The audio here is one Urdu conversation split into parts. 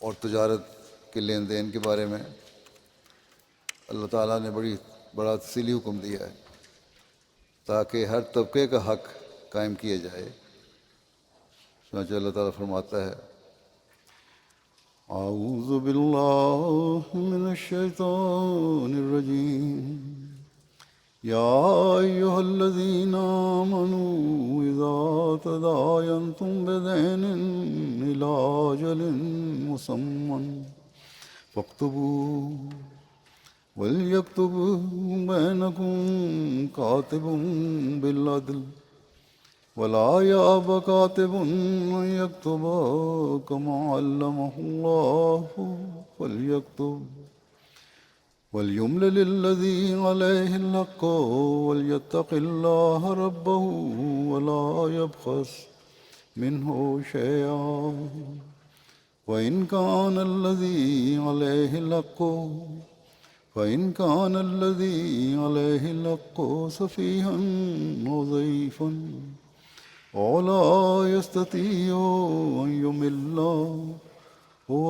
اور تجارت کے لین دین کے بارے میں اللہ تعالیٰ نے بڑا تفصیلی حکم دیا ہے تاکہ ہر طبقے کا حق قائم کیا جائے۔ چنانچہ اللہ تعالیٰ فرماتا ہے اعوذ باللہ من الشیطان الرجیم یا ایہا الذین آمنوا اذا تداینتم بدین الی اجل مسمی فاکتبوہ وَلْيَكْتُبْ بَيْنَكُمْ كَاتِبٌ بِالْعَدْلِ وَلَا يَأْبَ كَاتِبٌ أَنْ يَكْتُبَ كَمَا عَلَّمَهُ اللَّهُ فَلْيَكْتُبْ وَلْيُمْلِلِ الَّذِي عَلَيْهِ الْحَقُّ وَلْيَتَّقِ اللَّهَ رَبَّهُ وَلَا يَبْخَسْ مِنْهُ شَيْئًا وَإِنْ كَانَ الَّذِي عَلَيْهِ الْحَقُّ فَإِنْ كَانَ الَّذِي عَلَيْهِ الْحَقُّ سَفِيهًا أَوْ ضَعِيفًا أَوْ لَا يَسْتَطِيعُ أَنْ يُمِلَّ هُوَ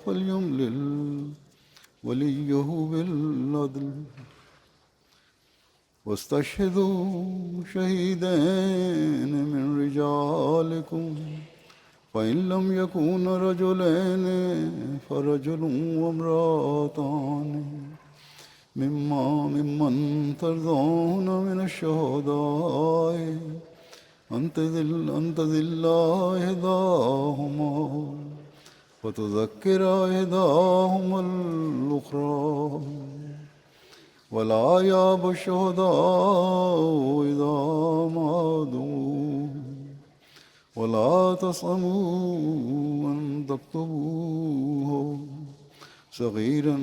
فَلْيُمْلِلْ وَلِيُّهُ بِالْعَدْلِ وَاسْتَشْهِدُوا شَهِيدَيْنِ مِنْ رِجَالِكُمْ فَإِنْ لَمْ يَكُونَا رَجُلَيْنِ فَرَجُلٌ وَامْرَأَتَانِ ممن ترضون من الشهداء أن تضل إحداهما فتذكر إحداهما الأخرى ولا يأبى الشهداء إذا ما دعوا ولا تسأموا أن تكتبوه صغيرا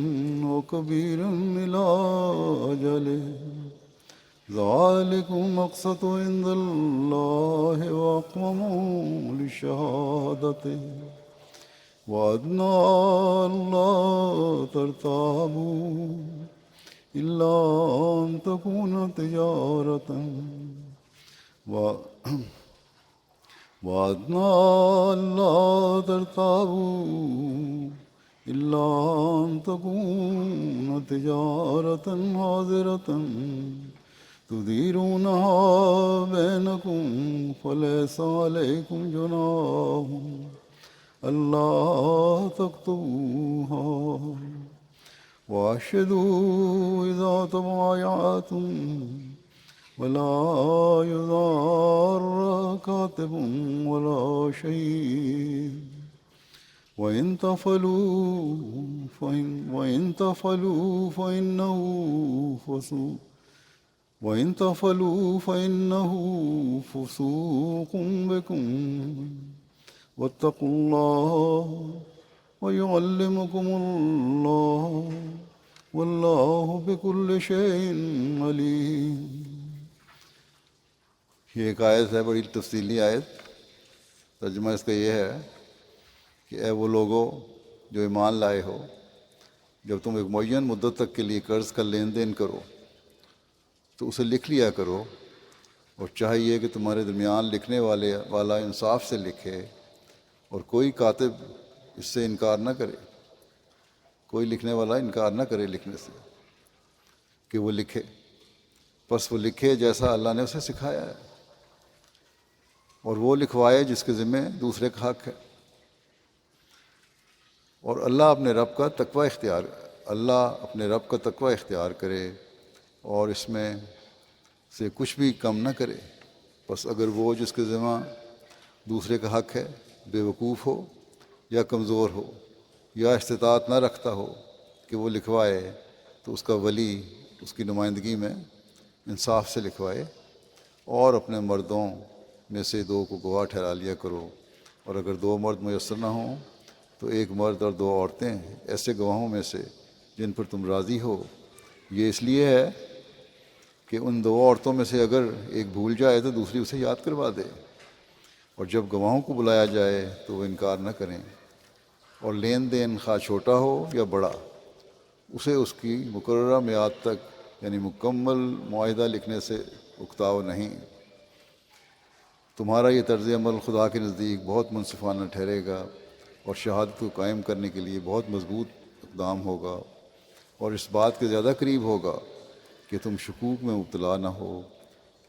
وكبيرا إلى أجله ذلكم أقسط عند الله وأقوم للشهادة وأدنى ألا ترتابوا إلا أن تكون تجارة وأدنى ألا ترتابوا إلا أن تكون تجارة حاضرة تديرونها بينكم فليس عليكم جناح ألا تكتبوها وأشهدوا إذا تبايعتم ولا يضار كاتب ولا شهيد وإن تفعلوا فإنه فسوق بكم واتقوا الله ويعلمكم الله والله بكل شيء عليم۔ یہ ایک آیت ہے، بڑی تفصیلی آیت۔ ترجمہ اس کا یہ ہے کہ اے وہ لوگو جو ایمان لائے ہو، جب تم ایک معین مدت تک کے لیے قرض کا لین دین کرو تو اسے لکھ لیا کرو، اور چاہیے کہ تمہارے درمیان لکھنے والا انصاف سے لکھے، اور کوئی کاتب اس سے انکار نہ کرے، کوئی لکھنے والا انکار نہ کرے لکھنے سے کہ وہ لکھے، پس وہ لکھے جیسا اللہ نے اسے سکھایا ہے، اور وہ لکھوائے جس کے ذمہ دوسرے کا حق ہے، اور اللہ اپنے رب کا تقوی اختیار کرے اور اس میں سے کچھ بھی کم نہ کرے۔ بس اگر وہ جس کے ذمہ دوسرے کا حق ہے بے وقوف ہو یا کمزور ہو یا استطاعت نہ رکھتا ہو کہ وہ لکھوائے، تو اس کا ولی اس کی نمائندگی میں انصاف سے لکھوائے، اور اپنے مردوں میں سے 2 کو گواہ ٹھہرا لیا کرو، اور اگر 2 مرد میسر نہ ہوں تو 1 مرد اور 2 عورتیں ایسے گواہوں میں سے جن پر تم راضی ہو۔ یہ اس لیے ہے کہ ان 2 عورتوں میں سے اگر ایک بھول جائے تو دوسری اسے یاد کروا دے، اور جب گواہوں کو بلایا جائے تو وہ انکار نہ کریں، اور لین دین خواہ چھوٹا ہو یا بڑا اسے اس کی مقررہ میعاد تک یعنی مکمل معاہدہ لکھنے سے اکتاؤ نہیں۔ تمہارا یہ طرز عمل خدا کے نزدیک بہت منصفانہ ٹھہرے گا اور شہادت کو قائم کرنے کے لیے بہت مضبوط اقدام ہوگا، اور اس بات کے زیادہ قریب ہوگا کہ تم شکوک میں مبتلا نہ ہو۔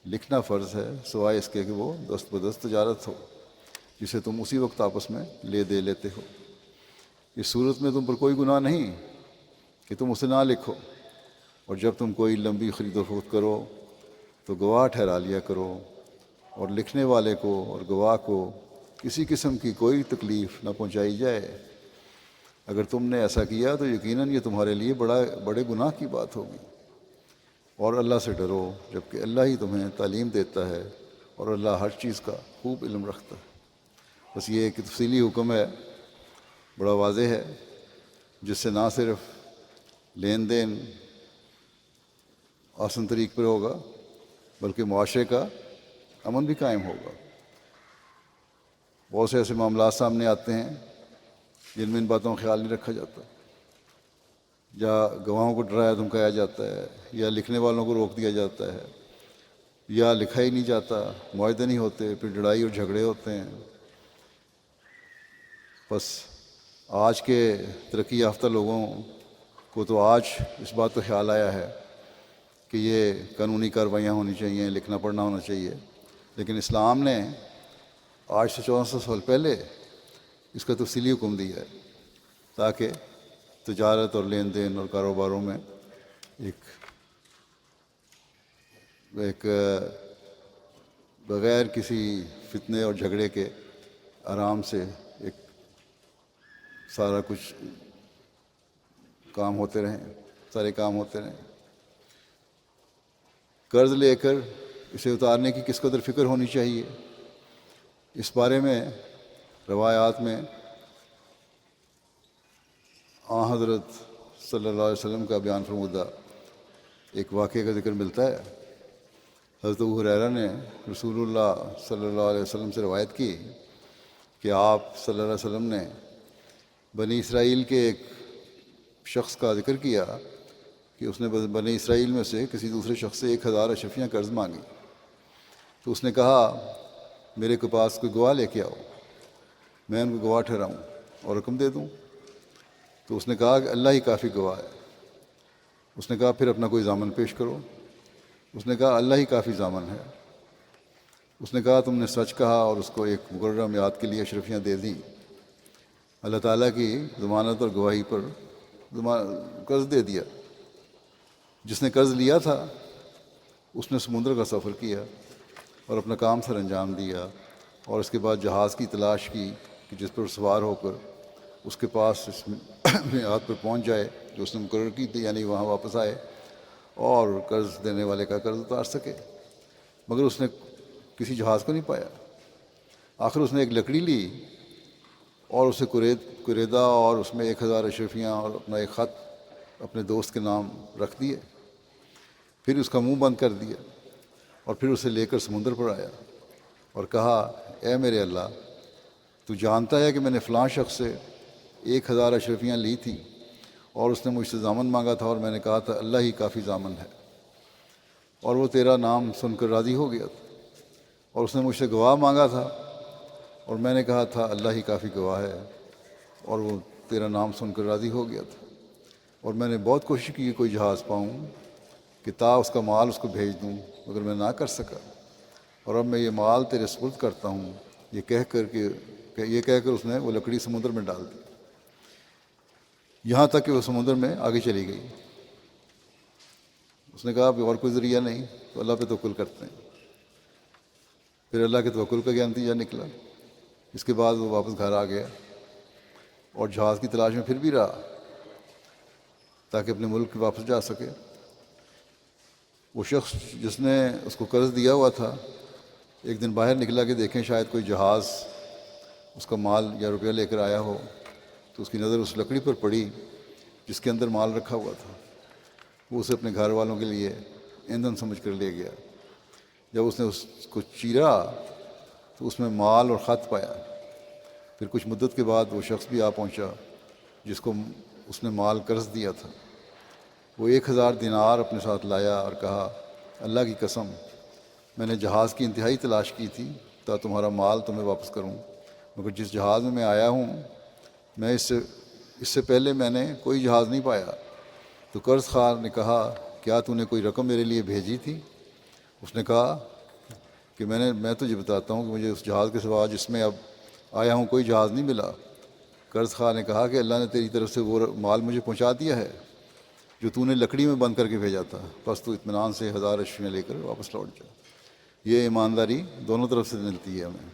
لکھنا فرض ہے سوائے اس کے کہ وہ دست بدست تجارت ہو جسے تم اسی وقت آپس میں لے دے لیتے ہو۔ اس صورت میں تم پر کوئی گناہ نہیں کہ تم اسے نہ لکھو، اور جب تم کوئی لمبی خرید و فروخت کرو تو گواہ ٹھہرا لیا کرو، اور لکھنے والے کو اور گواہ کو کسی قسم کی کوئی تکلیف نہ پہنچائی جائے۔ اگر تم نے ایسا کیا تو یقیناً یہ تمہارے لیے بڑے گناہ کی بات ہوگی، اور اللہ سے ڈرو جبکہ اللہ ہی تمہیں تعلیم دیتا ہے، اور اللہ ہر چیز کا خوب علم رکھتا ہے۔ بس یہ ایک تفصیلی حکم ہے، بڑا واضح ہے، جس سے نہ صرف لین دین آسان طریق پر ہوگا بلکہ معاشرے کا امن بھی قائم ہوگا۔ بہت سے ایسے معاملات سامنے آتے ہیں جن میں ان باتوں کا خیال نہیں رکھا جاتا، یا گواہوں کو ڈرایا دھمکایا جاتا ہے، یا لکھنے والوں کو روک دیا جاتا ہے، یا لکھا ہی نہیں جاتا، معاہدے نہیں ہوتے، پھر لڑائی اور جھگڑے ہوتے ہیں۔ بس آج کے ترقی یافتہ لوگوں کو تو آج اس بات کا خیال آیا ہے کہ یہ قانونی کارروائیاں ہونی چاہیے، لکھنا پڑھنا ہونا چاہیے، لیکن اسلام نے آج سے 1400 سال پہلے اس کا تفصیلی حکم دیا ہے تاکہ تجارت اور لین دین اور کاروباروں میں ایک بغیر کسی فتنے اور جھگڑے کے آرام سے ایک سارا کچھ کام ہوتے رہیں، سارے کام ہوتے رہیں۔ قرض لے کر اسے اتارنے کی کس قدر فکر ہونی چاہیے، اس بارے میں روایات میں حضرت صلی اللہ علیہ وسلم کا بیان فرمودہ ایک واقعے کا ذکر ملتا ہے۔ حضرت ابو ہریرہ نے رسول اللہ صلی اللہ علیہ وسلم سے روایت کی کہ آپ صلی اللہ علیہ وسلم نے بنی اسرائیل کے ایک شخص کا ذکر کیا کہ اس نے بنی اسرائیل میں سے کسی دوسرے شخص سے 1000 اشرفیاں قرض مانگی، تو اس نے کہا میرے کے پاس کوئی گواہ لے کے آؤ، میں ان کو گواہ ٹھہراؤں اور رقم دے دوں۔ تو اس نے کہا کہ اللہ ہی کافی گواہ ہے۔ اس نے کہا پھر اپنا کوئی ضامن پیش کرو۔ اس نے کہا اللہ ہی کافی ضامن ہے۔ اس نے کہا تم نے سچ کہا، اور اس کو ایک مقررہ میعاد کے لیے اشرفیاں دے دیں۔ اللہ تعالیٰ کی ضمانت اور گواہی پر قرض دے دیا۔ جس نے قرض لیا تھا اس نے سمندر کا سفر کیا اور اپنا کام سر انجام دیا، اور اس کے بعد جہاز کی تلاش کی کہ جس پر سوار ہو کر اس کے پاس اس میعاد پر پہنچ جائے جو اس نے مقرر کی تھی، یعنی وہاں واپس آئے اور قرض دینے والے کا قرض اتار سکے، مگر اس نے کسی جہاز کو نہیں پایا۔ آخر اس نے ایک لکڑی لی اور اسے کریدا اور اس میں 1000 اشرفیاں اور اپنا ایک خط اپنے دوست کے نام رکھ دیے، پھر اس کا منہ بند کر دیا، اور پھر اسے لے کر سمندر پر آیا اور کہا اے میرے اللہ، تو جانتا ہے کہ میں نے فلاں شخص سے 1000 اشرفیاں لی تھیں اور اس نے مجھ سے ضامن مانگا تھا، اور میں نے کہا تھا اللہ ہی کافی ضامن ہے، اور وہ تیرا نام سن کر راضی ہو گیا تھا، اور اس نے مجھ سے گواہ مانگا تھا اور میں نے کہا تھا اللہ ہی کافی گواہ ہے، اور وہ تیرا نام سن کر راضی ہو گیا تھا، اور میں نے بہت کوشش کی کہ کوئی جہاز پاؤں کہ اس کا مال اس کو بھیج دوں، مگر میں نہ کر سکا، اور اب میں یہ مال تیرے سپرد کرتا ہوں۔ یہ کہہ کر اس نے وہ لکڑی سمندر میں ڈال دی، یہاں تک کہ وہ سمندر میں آگے چلی گئی۔ اس نے کہا کہ اور کوئی ذریعہ نہیں، تو اللہ پہ توکل کرتے ہیں۔ پھر اللہ کے توکل کا کیا نتیجہ نکلا؟ اس کے بعد وہ واپس گھر آ گیا اور جہاز کی تلاش میں پھر بھی رہا تاکہ اپنے ملک واپس جا سکے۔ وہ شخص جس نے اس کو قرض دیا ہوا تھا ایک دن باہر نکلا کہ دیکھیں شاید کوئی جہاز اس کا مال یا روپیہ لے کر آیا ہو، تو اس کی نظر اس لکڑی پر پڑی جس کے اندر مال رکھا ہوا تھا۔ وہ اسے اپنے گھر والوں کے لیے ایندھن سمجھ کر لے گیا۔ جب اس نے اس کو چیرا تو اس میں مال اور خط پایا۔ پھر کچھ مدت کے بعد وہ شخص بھی آ پہنچا جس کو اس نے مال قرض دیا تھا۔ وہ 1000 دینار اپنے ساتھ لایا اور کہا اللہ کی قسم، میں نے جہاز کی انتہائی تلاش کی تھی تا تمہارا مال تمہیں واپس کروں، مگر جس جہاز میں آیا ہوں میں اس سے پہلے میں نے کوئی جہاز نہیں پایا۔ تو قرض خواہ نے کہا کیا تو نے کوئی رقم میرے لیے بھیجی تھی؟ اس نے کہا کہ میں تجھے بتاتا ہوں کہ مجھے اس جہاز کے سوا جس میں اب آیا ہوں کوئی جہاز نہیں ملا۔ قرض خواہ نے کہا کہ اللہ نے تیری طرف سے وہ مال مجھے پہنچا دیا ہے جو تو نے لکڑی میں بند کر کے بھیجا تھا، بس تو اطمینان سے 1000 اشیاء لے کر واپس لوٹ جا۔ یہ ایمانداری دونوں طرف سے ملتی ہے ہمیں،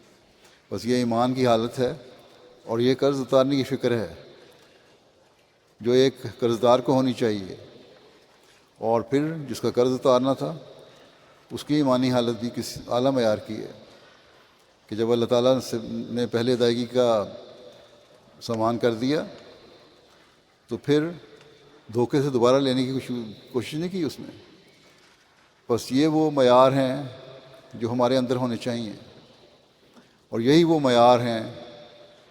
بس یہ ایمان کی حالت ہے اور یہ قرض اتارنے کی فکر ہے جو ایک قرض دار کو ہونی چاہیے، اور پھر جس کا قرض اتارنا تھا اس کی ایمانی حالت بھی کس اعلیٰ معیار کی ہے کہ جب اللہ تعالیٰ نے پہلے ادائیگی کا سامان کر دیا تو پھر دھوکے سے دوبارہ لینے کی کوشش نہیں کی اس میں۔ بس یہ وہ معیار ہیں جو ہمارے اندر ہونے چاہیے، اور یہی وہ معیار ہیں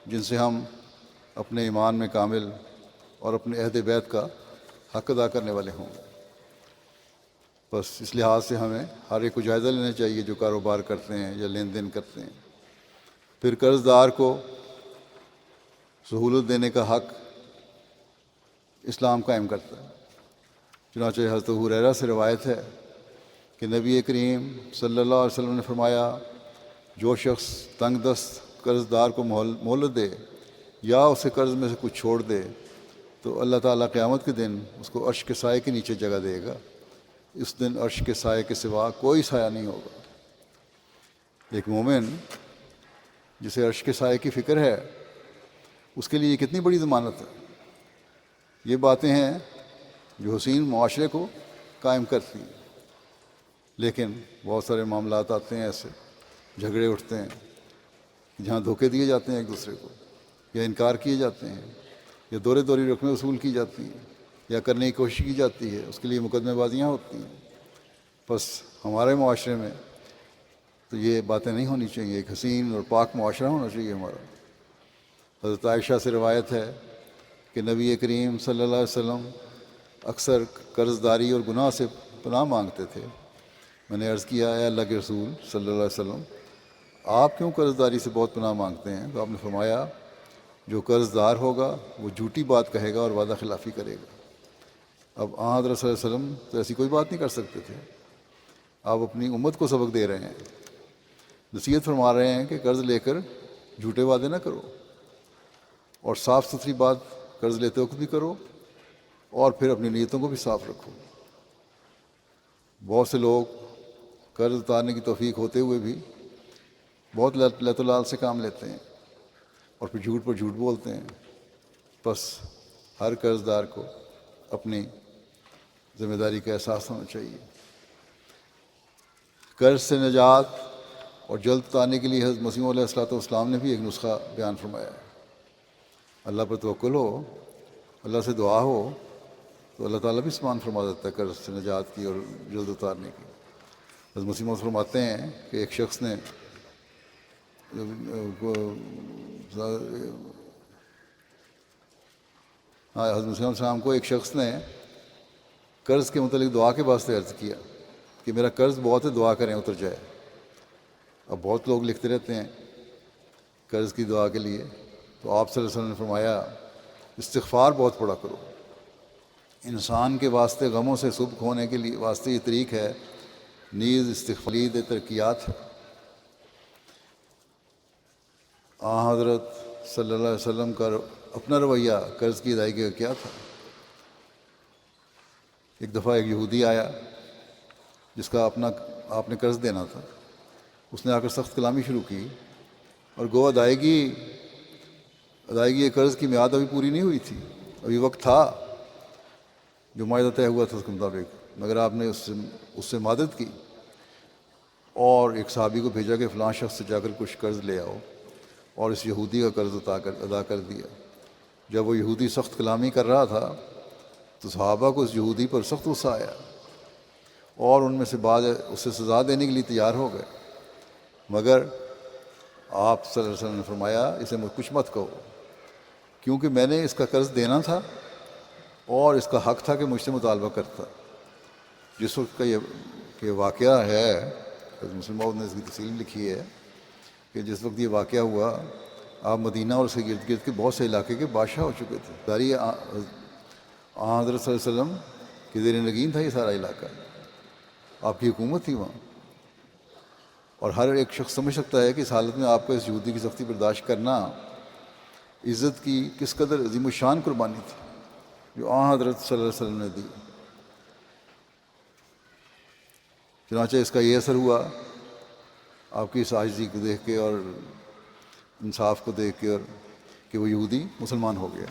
جن سے ہم اپنے ایمان میں کامل اور اپنے عہد بیت کا حق ادا کرنے والے ہوں۔ بس اس لحاظ سے ہمیں ہر ایک کو جائزہ لینا چاہیے جو کاروبار کرتے ہیں یا لین دین کرتے ہیں۔ پھر قرض دار کو سہولت دینے کا حق اسلام قائم کرتا ہے۔ چنانچہ حضرت ابو ہریرہ سے روایت ہے کہ نبی کریم صلی اللہ علیہ وسلم نے فرمایا جو شخص تنگ دست قرض دار کو مہلت دے یا اسے قرض میں سے کچھ چھوڑ دے تو اللہ تعالیٰ قیامت کے دن اس کو عرش کے سائے کے نیچے جگہ دے گا۔ اس دن عرش کے سائے کے سوا کوئی سایہ نہیں ہوگا۔ ایک مومن جسے عرش کے سائے کی فکر ہے اس کے لیے یہ کتنی بڑی ضمانت ہے۔ یہ باتیں ہیں جو حسین معاشرے کو قائم کرتی ہیں، لیکن بہت سارے معاملات آتے ہیں ایسے، جھگڑے اٹھتے ہیں جہاں دھوکے دیے جاتے ہیں ایک دوسرے کو، یا انکار کیے جاتے ہیں، یا دوری رقمیں وصول کی جاتی ہیں، یا کرنے کی کوشش کی جاتی ہے، اس کے لیے مقدمے بازیاں ہوتی ہیں۔ بس ہمارے معاشرے میں تو یہ باتیں نہیں ہونی چاہیے، ایک حسین اور پاک معاشرہ ہونا چاہیے ہمارا۔ حضرت عائشہ سے روایت ہے کہ نبی کریم صلی اللہ علیہ وسلم اکثر قرض داری اور گناہ سے پناہ مانگتے تھے۔ میں نے عرض کیا اے اللہ کے رسول صلی اللہ علیہ وسلم آپ کیوں قرض داری سے بہت پناہ مانگتے ہیں؟ تو آپ نے فرمایا جو قرض دار ہوگا وہ جھوٹی بات کہے گا اور وعدہ خلافی کرے گا۔ اب حضرت صلی اللہ علیہ وسلم تو ایسی کوئی بات نہیں کر سکتے تھے، آپ اپنی امت کو سبق دے رہے ہیں، نصیحت فرما رہے ہیں کہ قرض لے کر جھوٹے وعدے نہ کرو، اور صاف ستھری بات قرض لیتے وقت بھی کرو، اور پھر اپنی نیتوں کو بھی صاف رکھو۔ بہت سے لوگ قرض اتارنے کی توفیق ہوتے ہوئے بھی بہت لت و لال سے کام لیتے ہیں اور پھر جھوٹ پر جھوٹ بولتے ہیں۔ بس ہر قرض دار کو اپنی ذمہ داری کا احساس ہونا چاہیے۔ قرض سے نجات اور جلد اتارنے کے لیے حضرت مسیح علیہ السلام نے بھی ایک نسخہ بیان فرمایا ہے۔ اللہ پر توکل ہو، اللہ سے دعا ہو تو اللہ تعالیٰ بھی سامان فرما دیتا ہے قرض سے نجات کی اور جلد اتارنے کی۔ حضرت مسیح موعود فرماتے ہیں کہ ایک شخص نے حضرت مسیح السلام کو ایک شخص نے قرض کے متعلق دعا کے واسطے عرض کیا کہ میرا قرض بہت ہے، دعا کریں اتر جائے۔ اب بہت لوگ لکھتے رہتے ہیں قرض کی دعا کے لیے، تو آپ صلی اللہ علیہ وسلم نے فرمایا استغفار بہت پڑھا کرو۔ انسان کے واسطے غموں سے سبک ہونے کے لیے واسطے یہ طریق ہے، نیز استغفار ترقیات ہے۔ حضرت صلی اللہ علیہ وسلم کا اپنا رویہ قرض کی ادائیگی کا کیا تھا؟ ایک دفعہ ایک یہودی آیا جس کا آپ نے قرض دینا تھا، اس نے آ کر سخت کلامی شروع کی، اور گو ادائیگی قرض کی میعاد ابھی پوری نہیں ہوئی تھی، ابھی وقت تھا جو معاہدہ طے ہوا تھا اس کے مطابق، مگر آپ نے اس سے مدد کی اور ایک صحابی کو بھیجا کہ فلاں شخص سے جا کر کچھ قرض لے آؤ، اور اس یہودی کا قرض ادا کر دیا۔ جب وہ یہودی سخت کلامی کر رہا تھا تو صحابہ کو اس یہودی پر سخت غصہ آیا، اور ان میں سے بعض اسے سزا دینے کے لیے تیار ہو گئے، مگر آپ صلی اللہ علیہ وسلم نے فرمایا اسے کچھ مت کہو، کیونکہ میں نے اس کا قرض دینا تھا اور اس کا حق تھا کہ مجھ سے مطالبہ کرتا۔ جس وقت کا یہ واقعہ ہے، مسلم موعود نے اس کی تفصیل لکھی ہے کہ جس وقت یہ واقعہ ہوا آپ مدینہ اور اس کے گرد گرد کے بہت سے علاقے کے بادشاہ ہو چکے تھے. ساری حضرت صلی اللہ علیہ وسلم کی زیر نگین تھا یہ سارا علاقہ، آپ کی حکومت تھی وہاں. اور ہر ایک شخص سمجھ سکتا ہے کہ اس حالت میں آپ کو اس یہودی کی سختی برداشت کرنا عزت کی کس قدر عظیم الشان قربانی تھی جو حضرت صلی اللہ علیہ وسلم نے دی. چنانچہ اس کا یہ اثر ہوا آپ کی اس عاجزی کو دیکھ کے اور انصاف کو دیکھ کے، اور کہ وہ یہودی مسلمان ہو گیا.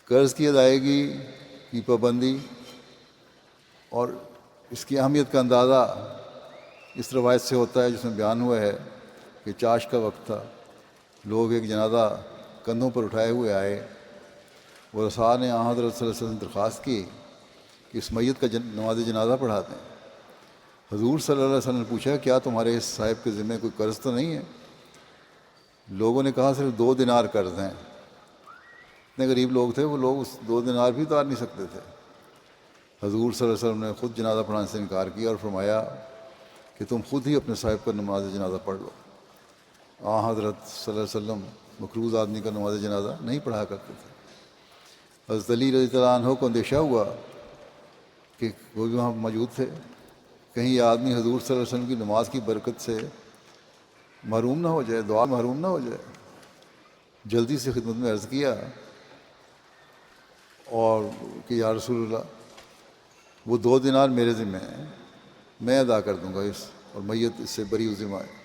قرض کی ادائیگی کی پابندی اور اس کی اہمیت کا اندازہ اس روایت سے ہوتا ہے جس میں بیان ہوا ہے کہ چاش کا وقت تھا، لوگ ایک جنازہ کندھوں پر اٹھائے ہوئے آئے. ورثاء نے حضرت صلی اللہ علیہ وسلم درخواست کی کہ اس میت کا نماز جنازہ پڑھا دیں. حضور صلی اللہ علیہ وسلم نے پوچھا کیا تمہارے اس صاحب کے ذمہ کوئی قرض تو نہیں ہے؟ لوگوں نے کہا صرف 2 دینار قرض ہیں. اتنے غریب لوگ تھے، وہ لوگ اس 2 دینار بھی اتار نہیں سکتے تھے. حضور صلی اللہ علیہ وسلم نے خود جنازہ پڑھانے سے انکار کیا اور فرمایا کہ تم خود ہی اپنے صاحب پر نماز جنازہ پڑھ لو. حضرت صلی اللہ علیہ وسلم مقروض آدمی کا نماز جنازہ نہیں پڑھا کرتے تھے. حضرت علی رضی اللہ عنہ کو اندیشہ ہوا کہ وہ بھی وہاں موجود تھے، کہیں یہ آدمی حضور صلی اللہ علیہ وسلم کی نماز کی برکت سے محروم نہ ہو جائے، دعا محروم نہ ہو جائے. جلدی سے خدمت میں عرض کیا اور کہ یا رسول اللہ وہ 2 دینار میرے ذمہ ہیں، میں ادا کر دوں گا اور میت اس سے بری ذمہ ہے.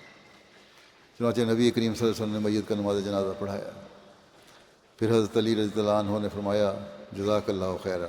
چنانچہ نبی کریم صلی اللہ علیہ وسلم نے میت کا نماز جنازہ پڑھایا. پھر حضرت علی رضی اللہ عنہ نے فرمایا جزاک اللہ خیرا.